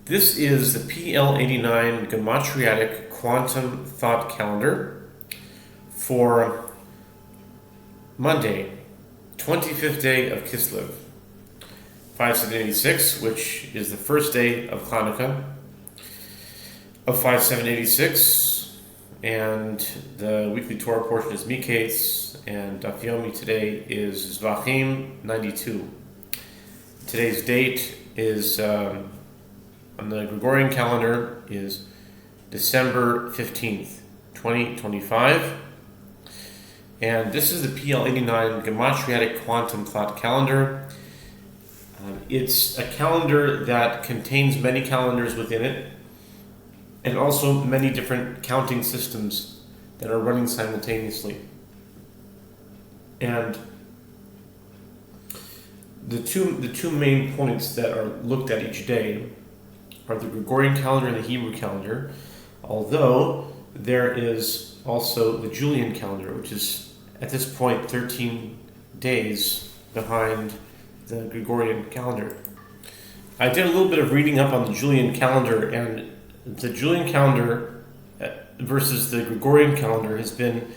This is the PL-89 Gematriatic Quantum Thought Calendar for Monday, 25th day of Kislev, 5786, which is the first day of Hanukkah of 5786, and the weekly Torah portion is Miketz, and Daf Yomi today is Zvachim 92. Today's date is on the Gregorian calendar is December 15th, 2025. And this is the PL-89 Gematriatic Quantum Thought Calendar. It's a calendar that contains many calendars within it, and also many different counting systems that are running simultaneously. And the two main points that are looked at each day are the Gregorian calendar and the Hebrew calendar, although there is also the Julian calendar, which is at this point 13 days behind the Gregorian calendar. I did a little bit of reading up on the Julian calendar, and the Julian calendar versus the Gregorian calendar has been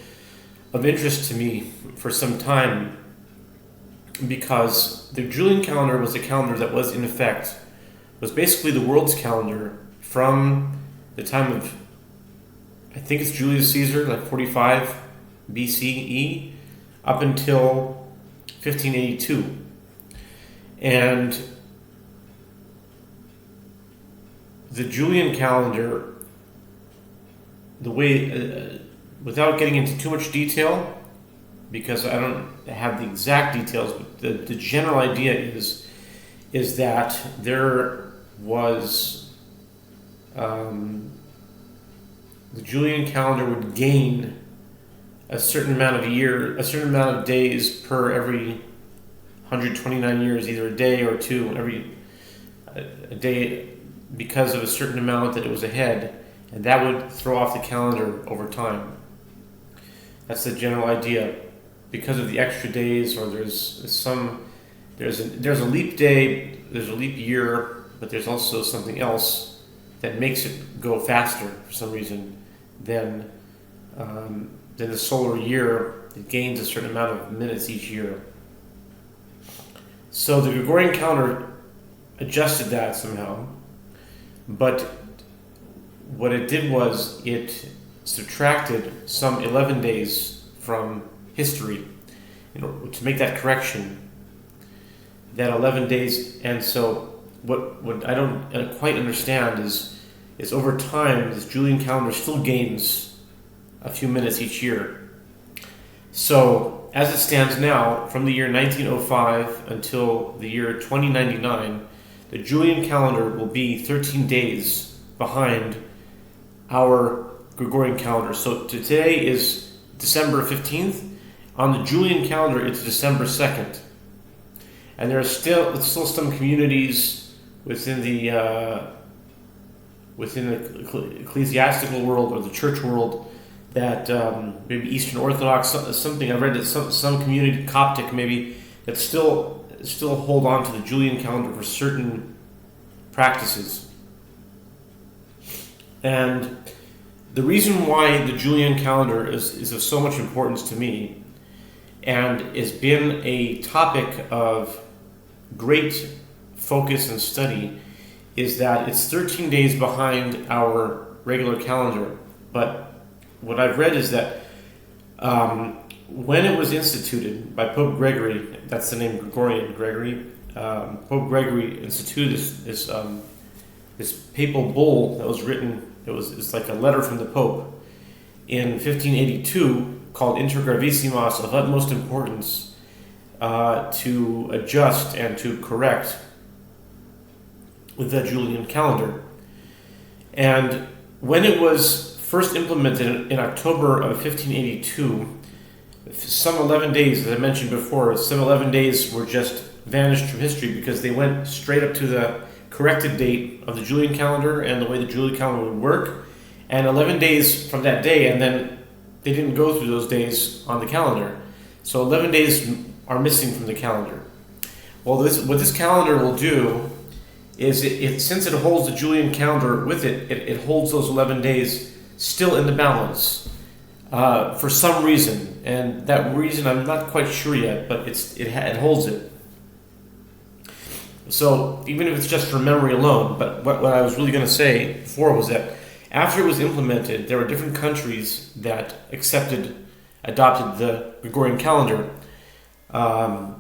of interest to me for some time, because the Julian calendar was a calendar that was in effect, was basically the world's calendar from the time of, I think it's Julius Caesar, like 45 BCE, up until 1582. And the Julian calendar, the way, without getting into too much detail, because I don't have the exact details, but the general idea is that there was the Julian calendar would gain a certain amount of days per every 129 years, either a day or two, every a day, because of a certain amount that it was ahead, and that would throw off the calendar over time. That's the general idea. Because of the extra days, or there's a leap day, there's a leap year, but there's also something else that makes it go faster for some reason than the solar year. It gains a certain amount of minutes each year. So the Gregorian calendar adjusted that somehow, but what it did was it subtracted some 11 days from history to make that correction, that 11 days. And so what I don't quite understand is over time this Julian calendar still gains a few minutes each year. So as it stands now, from the year 1905 until the year 2099, the Julian calendar will be 13 days behind our Gregorian calendar. So today is December 15th. On the Julian calendar, it's December 2nd. And there are still some communities within the ecclesiastical world or the church world that maybe Eastern Orthodox, something I read that some community, Coptic maybe, that still hold on to the Julian calendar for certain practices. And the reason why the Julian calendar is of so much importance to me, and has been a topic of great focus and study, is that it's 13 days behind our regular calendar. But what I've read is that when it was instituted by Pope Gregory, that's the name Gregorian, Gregory, Pope Gregory instituted this papal bull that was written, it's like a letter from the Pope in 1582, called Inter Gravissimas, of utmost importance to adjust and to correct with the Julian calendar. And when it was first implemented in October of 1582, some 11 days, as I mentioned before, some 11 days were just vanished from history because they went straight up to the corrected date of the Julian calendar and the way the Julian calendar would work, and 11 days from that day, and then they didn't go through those days on the calendar. So 11 days are missing from the calendar. Well, what this calendar will do is it since it holds the Julian calendar with it holds those 11 days still in the balance for some reason, and that reason I'm not quite sure yet, but it holds it. So even if it's just for memory alone, but what I was really going to say before was that after it was implemented, there were different countries that adopted the Gregorian calendar, and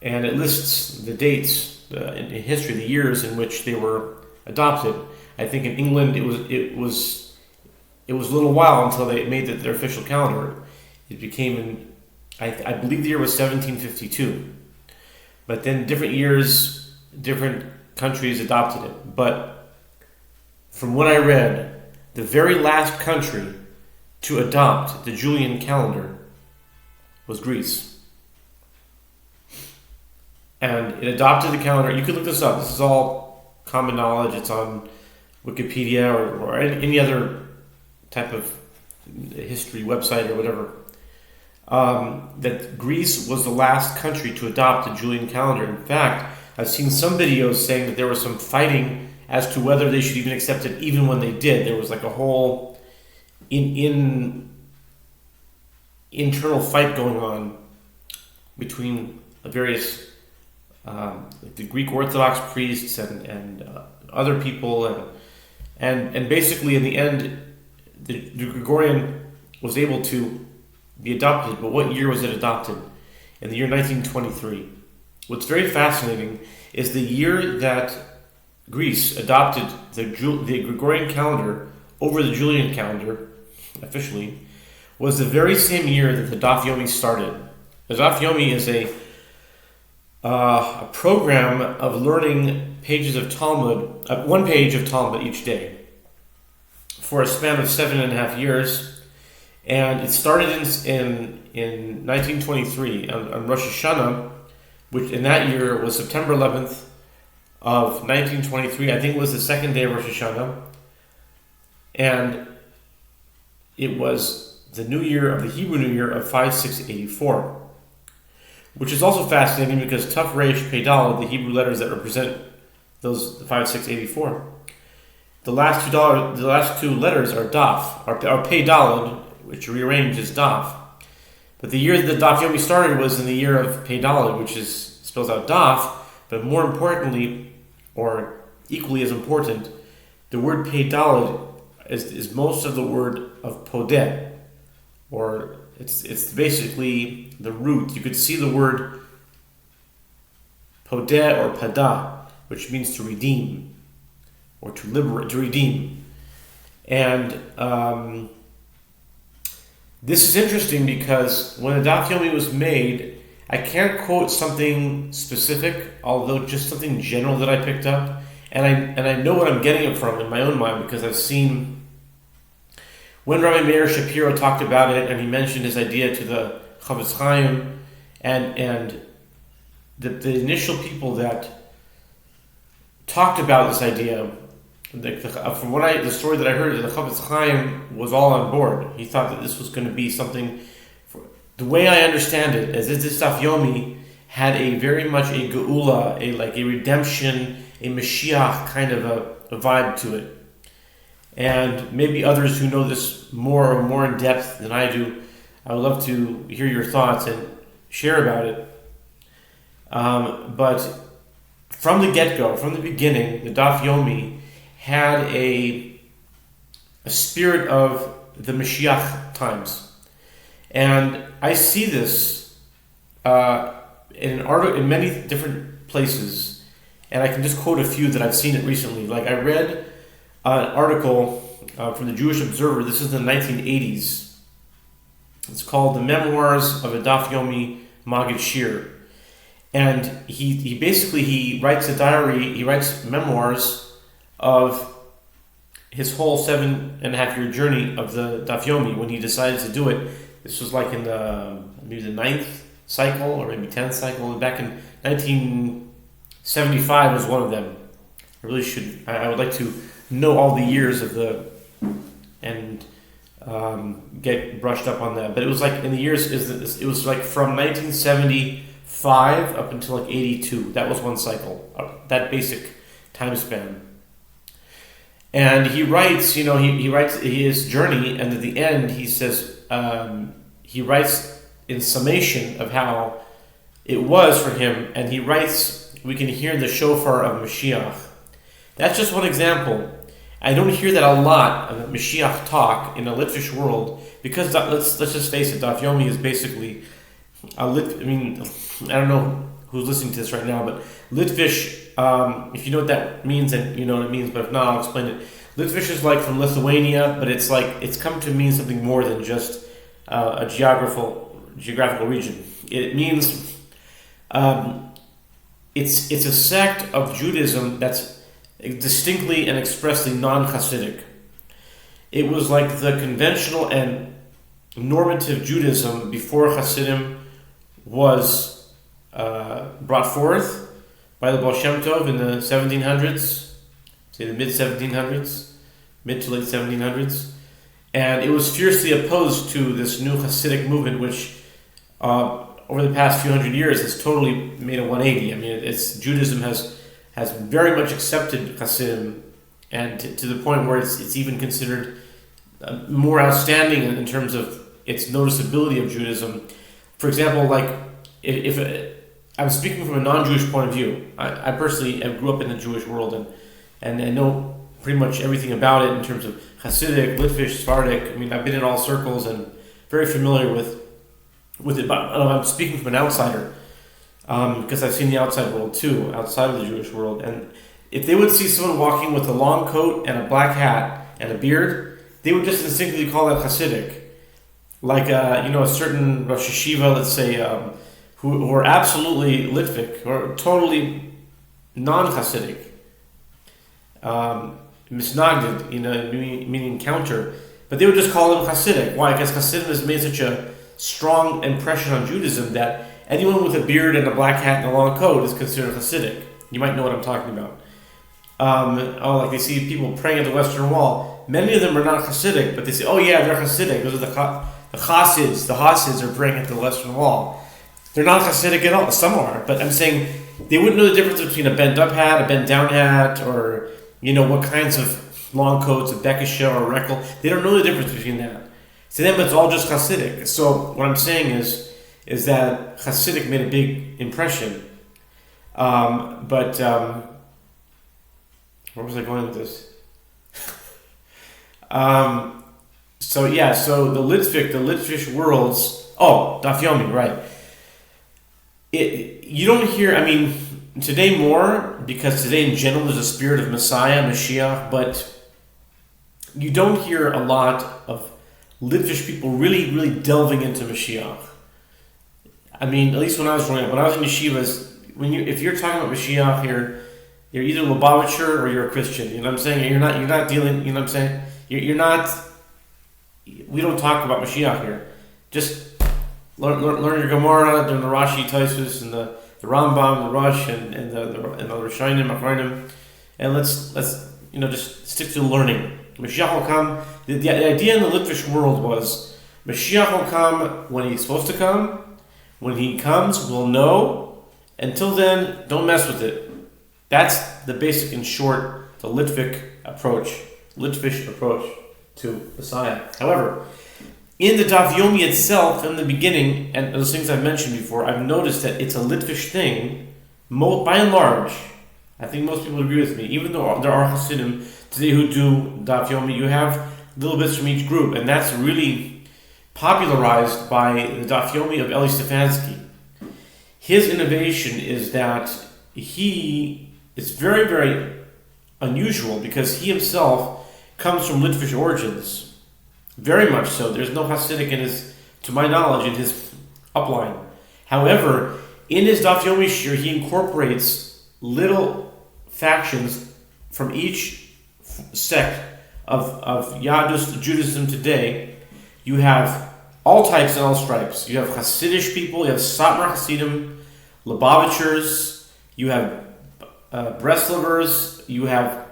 it lists the dates in history, the years in which they were adopted. I think in England it was a little while until they made it their official calendar. It became I believe the year was 1752, but then different years, different countries adopted it. But from what I read, the very last country to adopt the Julian calendar was Greece. And it adopted the calendar. You can look this up. This is all common knowledge. It's on Wikipedia or any other type of history website or whatever. That Greece was the last country to adopt the Julian calendar. In fact, I've seen some videos saying that there was some fighting as to whether they should even accept it, even when they did. There was like a whole internal fight going on between various the Greek Orthodox priests and other people, and basically in the end, the Gregorian was able to be adopted. But what year was it adopted? In the year 1923. What's very fascinating is the year that Greece adopted the Gregorian calendar over the Julian calendar officially was the very same year that the Daf Yomi started. The Daf Yomi is a program of learning pages of Talmud, one page of Talmud each day, for a span of 7.5 years, and it started in 1923 on Rosh Hashanah, which in that year was September 11th of 1923. I think it was the second day of Rosh Hashanah, and it was the new year of the Hebrew New Year of 5684. Which is also fascinating because Taf Reish Pei Daled, the Hebrew letters that represent those 5684, the last two letters are Daf, are Pei Daled, which rearranged as Daf. But the year that the Daf Yomi started was in the year of Pei Daled, which spells out Daf. But more importantly, or equally as important, the word Pei Daled is most of the word of Podeh, or it's basically the root. You could see the word podeh or pada, which means to redeem or to liberate, to redeem. And this is interesting because when the Daf Yomi was made, I can't quote something specific, although just something general that I picked up, and I know what I'm getting it from in my own mind because I've seen. When Rabbi Meir Shapiro talked about it, and he mentioned his idea to the Chavetz Chaim, and the initial people that talked about this idea, from the story that I heard, the Chavetz Chaim was all on board. He thought that this was going to be something. The way I understand it is that this Daf Yomi had a very much a geula, a redemption, a Mashiach kind of a vibe to it. And maybe others who know this more in depth than I do, I would love to hear your thoughts and share about it. But from the get-go, from the beginning, the Daf Yomi had a spirit of the Mashiach times. And I see this in many different places, and I can just quote a few that I've seen it recently. Like I read an article from the Jewish Observer. This is in the 1980s. It's called The Memoirs of a Daf Yomi Maggid Shir. And he basically writes a diary, he writes memoirs of his whole 7.5 year journey of the Daf Yomi when he decided to do it. This was like in maybe the 9th cycle or maybe 10th cycle. Back in 1975 was one of them. I would like to know all the years of and get brushed up on that. But it was like in the years, it was like from 1975 up until like 82. That was one cycle. That basic time span. And he writes, he writes his journey, and at the end he says, he writes in summation of how it was for him, and he writes, we can hear the shofar of Mashiach. That's just one example. I don't hear that a lot of Mashiach talk in a Litvish world, because let's just face it, Daf Yomi is basically I don't know who's listening to this right now, but Litvish, if you know what that means, then you know what it means, but if not, I'll explain it. Litvish is like from Lithuania, but it's come to mean something more than just a geographical region. It means it's a sect of Judaism that's distinctly and expressly non-Hasidic. It was like the conventional and normative Judaism before Hasidim was brought forth by the Baal Shem Tov in the 1700s, say the mid-1700s, mid to late 1700s. And it was fiercely opposed to this new Hasidic movement, which over the past few hundred years has totally made a 180. I mean, Judaism has very much accepted Hasidim, and to the point where it's even considered more outstanding in terms of its noticeability of Judaism. For example, like if I'm speaking from a non-Jewish point of view, I personally grew up in the Jewish world and I know pretty much everything about it in terms of Hasidic, Litvish, Sephardic. I mean, I've been in all circles and very familiar with it. But I'm speaking from an outsider because I've seen the outside world too, outside of the Jewish world. And if they would see someone walking with a long coat and a black hat and a beard, they would just instinctively call that Hasidic. Like a certain Rosh Hashiva, let's say, who are absolutely Litvic or totally non-Hasidic, misnagded, meaning counter, but they would just call them Hasidic. Why? Because Hasidim has made such a strong impression on Judaism that anyone with a beard and a black hat and a long coat is considered Hasidic. You might know what I'm talking about. Like they see people praying at the Western Wall. Many of them are not Hasidic, but they say, oh yeah, they're Hasidic. Those are the Hasids. The Hasids are praying at the Western Wall. They're not Hasidic at all. Some are, but I'm saying they wouldn't know the difference between a bent up hat, a bent down hat, or what kinds of long coats, a bekisha or a rekel. They don't know the difference between that. To them, it's all just Hasidic. So what I'm saying is that Hasidic made a big impression. But where was I going with this? So the Litvish worlds. Oh, Daf Yomi, right? You don't hear. I mean, today more because today in general there's a spirit of Messiah, Mashiach, but you don't hear a lot of Litvish people really, really delving into Mashiach. I mean, at least when I was growing up, when I was in yeshivas, if you're talking about Mashiach here, you're either Lubavitcher or you're a Christian. You know what I'm saying? You're not dealing. You know what I'm saying? You're not. We don't talk about Mashiach here. Just learn your Gemara, learn the Rashi, Taisus, and the Rambam, the Rosh, and the Rishonim, Achronim, and let's just stick to learning. Mashiach will come. The idea in the Litvish world was Mashiach will come when he's supposed to come. When he comes, we'll know. Until then, don't mess with it. That's the basic, in short, the Litvish approach to Messiah. However, in the Daf Yomi itself, in the beginning, and those things I've mentioned before, I've noticed that it's a Litvish thing, by and large. I think most people agree with me. Even though there are Hasidim today who do Daf Yomi, you have little bits from each group, and that's really popularized by the Daf Yomi of Eli Stefansky. His innovation is that he is very, very unusual because he himself comes from Litvish origins. Very much so. There's no Hasidic to my knowledge, in his upline. However, in his Daf Yomi Shir, he incorporates little factions from each sect of Yadus, Judaism today. You have all types and all stripes. You have Hasidish people, you have Satmar Hasidim, Lubavitchers, you have Breslovers, you have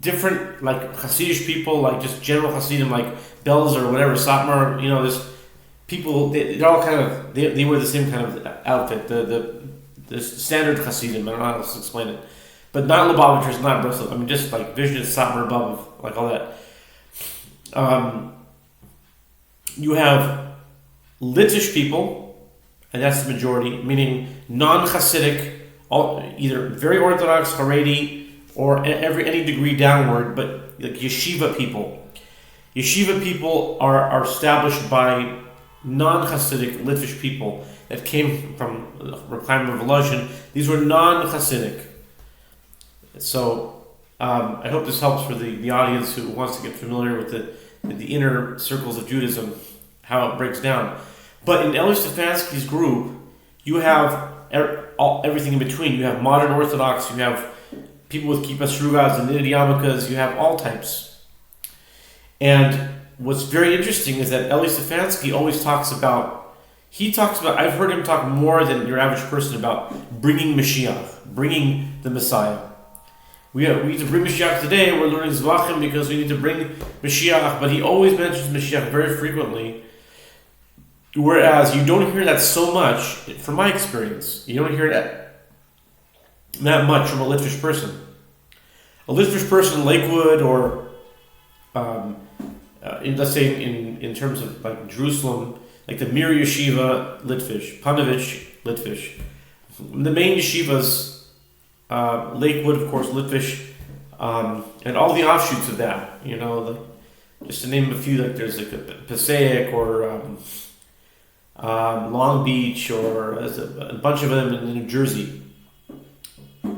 different, like Hasidish people, like just general Hasidim, like Belz or whatever, Satmar, there's people, they're all kind of, they wear the same kind of outfit, the this standard Hasidim. I don't know how else to explain it, but not Lubavitchers, not Breslov. I mean, just like Vizhnitz, Satmar, Bobov, like all that. You have Litvish people, and that's the majority, meaning non-Hasidic, either very Orthodox, Haredi, or any degree downward, but like yeshiva people. Yeshiva people are established by non-Hasidic Litvish people that came from Reb Chaim of Volozhin. These were non-Hasidic. So I hope this helps for the audience who wants to get familiar with the inner circles of Judaism, how it breaks down. But in Eli Stefansky's group, you have everything in between. You have modern Orthodox, you have people with kippas shrugas and nitty yarmulkes, you have all types. And what's very interesting is that Eli Stefansky always talks about, I've heard him talk more than your average person about bringing Mashiach, bringing the Messiah. We need to bring Mashiach today. We're learning Zvachim because we need to bring Mashiach, but he always mentions Mashiach very frequently. Whereas you don't hear that so much, from my experience, you don't hear that much from a Litvish person. A Litvish person, Lakewood, or let's say in terms of like Jerusalem, like the Mir Yeshiva, Litvish, Panovich, Litvish. The main yeshivas, Lakewood, of course, Litvish, and all the offshoots of that. Just to name a few, like there's like a Passaic or Long Beach, or there's a bunch of them in New Jersey,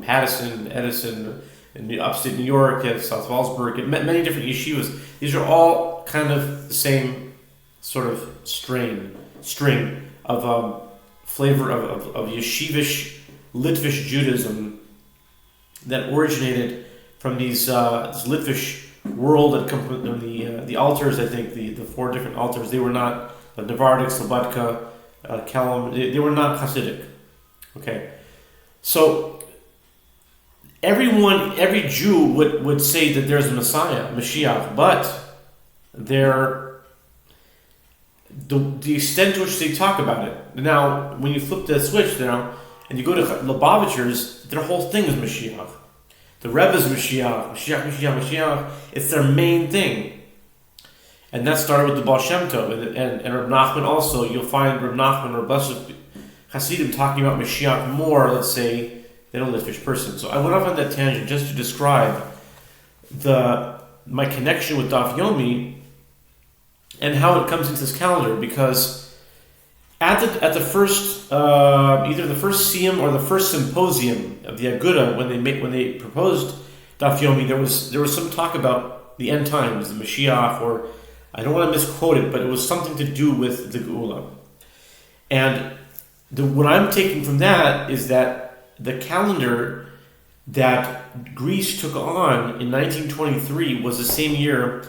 Paterson, Edison, in upstate New York, at South Wallsburg, and many different yeshivas. These are all kind of the same sort of string of flavor of yeshivish, Litvish Judaism that originated from this Litvish world that come from the altars. I think the four different altars, they were not Navardic, Slobodka, Kelm, they were not Hasidic. Okay, so every Jew would say that there's a Messiah, Mashiach, but the extent to which they talk about it. Now, when you flip the switch now, and you go to Lubavitchers, their whole thing is Mashiach. The Rebbe's Mashiach. It's their main thing. And that started with the Baal Shem Tov, and Reb Nachman also. You'll find Reb Nachman or Blessed Hasidim talking about Mashiach more, let's say, than a Litvish person. So I went off on that tangent just to describe my connection with Daf Yomi and how it comes into this calendar, because at the first either the first siyum or the first symposium of the Aguda, when they proposed Daf Yomi, there was some talk about the end times, the Mashiach, or I don't want to misquote it, but it was something to do with the Geula. And what I'm taking from that is that the calendar that Greece took on in 1923 was the same year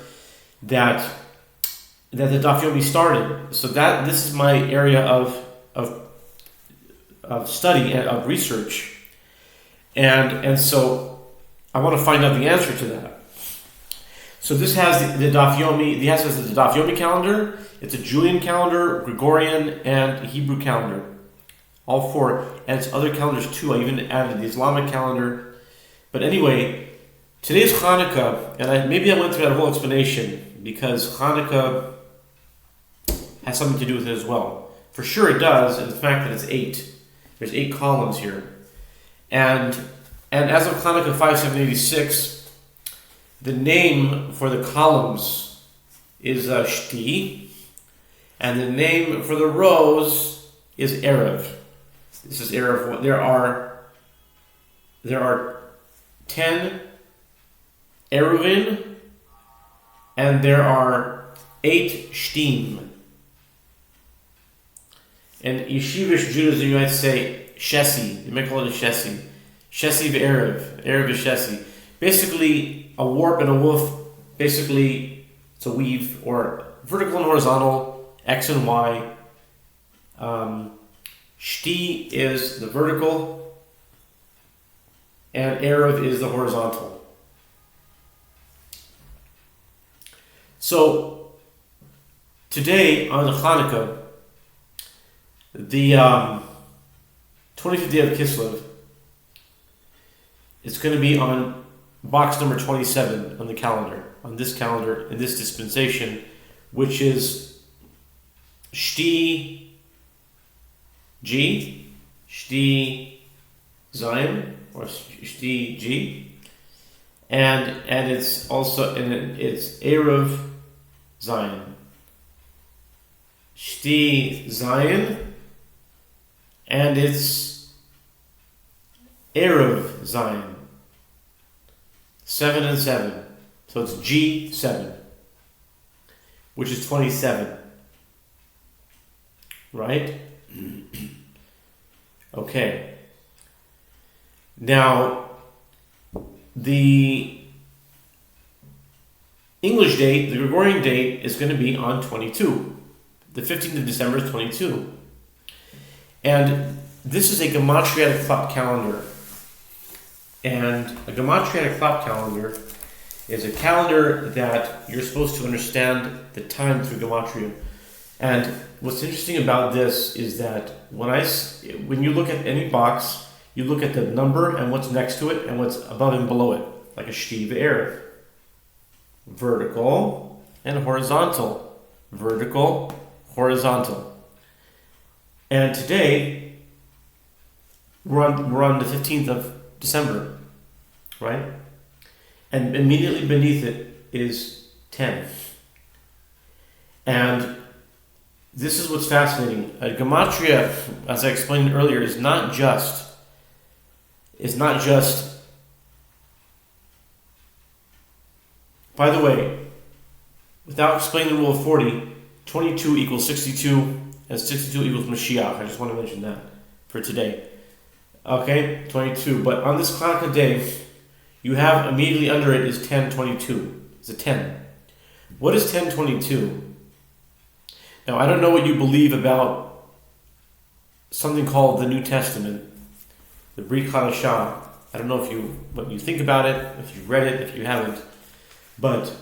that the Daf Yomi started. So this is my area of study and of research, and so I want to find out the answer to that. So this has the Daf Yomi. This has the Daf Yomi calendar. It's a Julian calendar, Gregorian, and Hebrew calendar. All four, and it's other calendars too. I even added the Islamic calendar. But anyway, today's Hanukkah, and maybe I went through that whole explanation because Hanukkah has something to do with it as well. For sure it does, and the fact that it's 8. There's 8 columns here. And as of Hanukkah 5786, the name for the columns is Shti, and the name for the rows is Erev. This is Erev. There are 10 Eruvin, and there are 8 Shtim. In Yeshivish Judaism, you might say Shesi. You might call it a Shesi. Shesi v'Erev. Erev is Shesi. Basically, a warp and a woof. Basically, it's a weave, or vertical and horizontal, X and Y. Shti is the vertical, and Erev is the horizontal. So, today on the Hanukkah, the 25th day of Kislev. It's going to be on box number 27 on the calendar, on this calendar, in this dispensation, which is Shti G, Shti Zion, or Shti G, and it's also, and it's Erev Zion. Shti Zion, and it's Erev Zion. 7 and 7. So it's G7, which is 27. Right? Okay. Now, the English date, the Gregorian date, is going to be on 22. The 15th of December is 22. And this is a gematriatic clock calendar. And a gematriatic clock calendar is a calendar that you're supposed to understand the time through gematria. And what's interesting about this is that when you look at any box, you look at the number and what's next to it and what's above and below it, like a shtiv erev. Vertical and horizontal. Vertical, horizontal. And today, we're on the 15th of December, right? And immediately beneath it is 10. And this is what's fascinating. Gematria, as I explained earlier, is not just. By the way, without explaining the rule of 40, 22 equals 62, and 62 equals Mashiach. I just want to mention that for today. Okay, 22. But on this Hanukkah day, you have immediately under it is 1022. It's a 10. What is 1022? Now, I don't know what you believe about something called the New Testament, the Brit Hadashah. I don't know what you think about it, if you've read it, if you haven't. But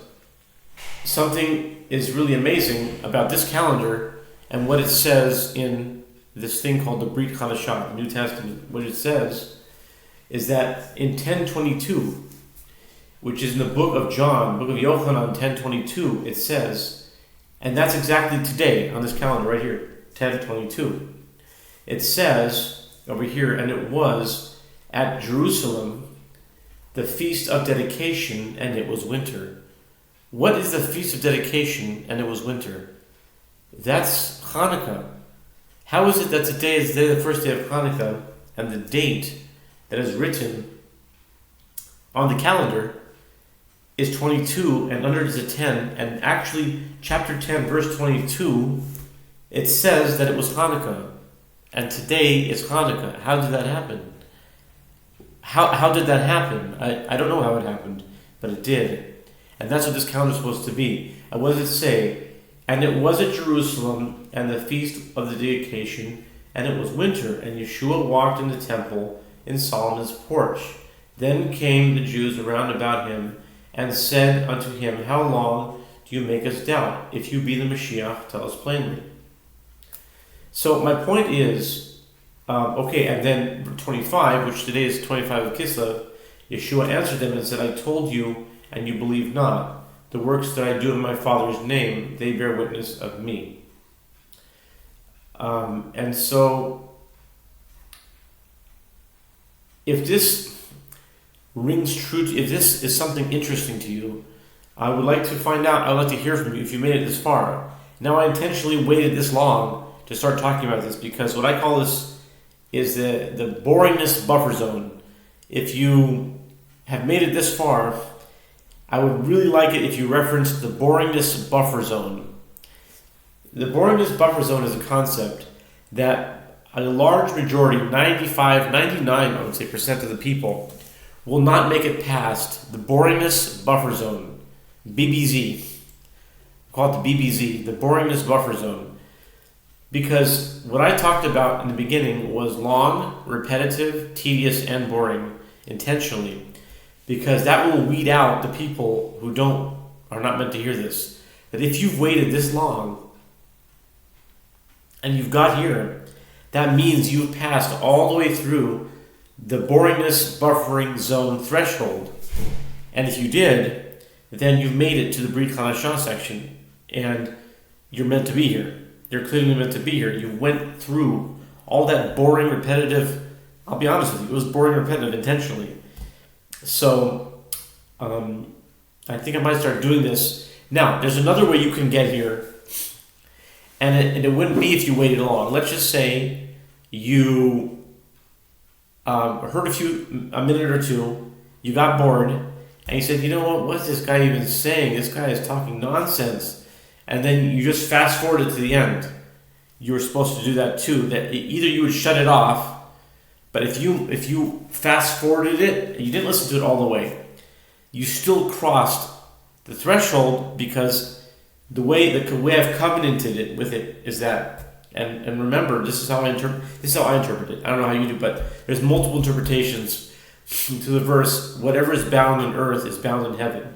something is really amazing about this calendar and what it says in this thing called the Brit Hadashah, the New Testament. What it says is that in 1022, which is in the book of John, book of Yochanan, 1022, it says, and that's exactly today on this calendar right here, 1022. It says over here, and it was at Jerusalem, the Feast of Dedication, and it was winter. What is the Feast of Dedication, and it was winter? That's Hanukkah. How is it that today is the first day of Hanukkah, and the date that is written on the calendar is 22, and under it is a 10, and actually, chapter 10, verse 22, it says that it was Hanukkah, and today is Hanukkah. How did that happen? How did that happen? I don't know how it happened, but it did. And that's what this calendar is supposed to be. And what does it say? And it was at Jerusalem, and the feast of the dedication, and it was winter, and Yeshua walked in the temple in Solomon's porch. Then came the Jews around about him, and said unto him, How long do you make us doubt? If you be the Mashiach, tell us plainly. So my point is, and then 25, which today is 25 of Kislev, Yeshua answered them and said, I told you, and you believe not. The works that I do in my Father's name, they bear witness of me. And so, if this rings true, if this is something interesting to you, I would like to find out, I would like to hear from you if you made it this far. Now, I intentionally waited this long to start talking about this because what I call this is the boringness buffer zone. If you have made it this far, I would really like it if you referenced the boringness buffer zone. The boringness buffer zone is a concept that a large majority, 95, 99, I would say, percent of the people will not make it past the boringness buffer zone, BBZ. Call it the BBZ, the boringness buffer zone. Because what I talked about in the beginning was long, repetitive, tedious, and boring, intentionally. Because that will weed out the people who are not meant to hear this. That if you've waited this long, and you've got here, that means you've passed all the way through the boringness buffering zone threshold. And if you did, then you've made it to the Brit Hadashah section, and you're meant to be here. You're clearly meant to be here. You went through all that boring, repetitive. I'll be honest with you, it was boring, repetitive intentionally. So, I think I might start doing this. Now, there's another way you can get here, and it wouldn't be if you waited long. Let's just say you heard a minute or two, you got bored, and you said, you know what, what's this guy even saying? This guy is talking nonsense. And then you just fast forwarded to the end. You were supposed to do that too. That either you would shut it off, but if you fast forwarded it and you didn't listen to it all the way, you still crossed the threshold, because the way I've covenanted it with it is that. And remember, this is how I interpret it. I don't know how you do, but there's multiple interpretations to the verse. Whatever is bound on earth is bound in heaven.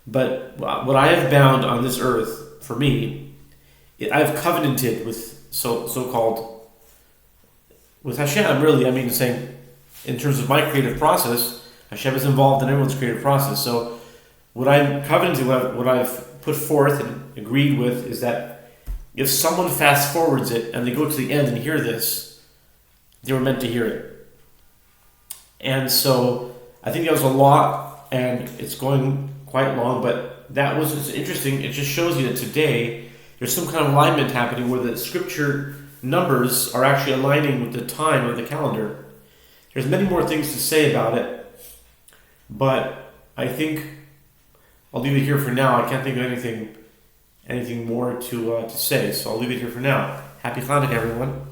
But what I have bound on this earth, for me, I've covenanted with so-called with Hashem. Really, I mean, saying in terms of my creative process, Hashem is involved in everyone's creative process. So, what I'm covenanted, what I've put forth and agreed with, is that if someone fast forwards it and they go to the end and hear this, they were meant to hear it. And so, I think that was a lot, and it's going quite long, but it's interesting. It just shows you that today there's some kind of alignment happening where the scripture numbers are actually aligning with the time of the calendar. There's many more things to say about it, but I think I'll leave it here for now. I can't think of anything more to say, so I'll leave it here for now. Happy Hanukkah, everyone.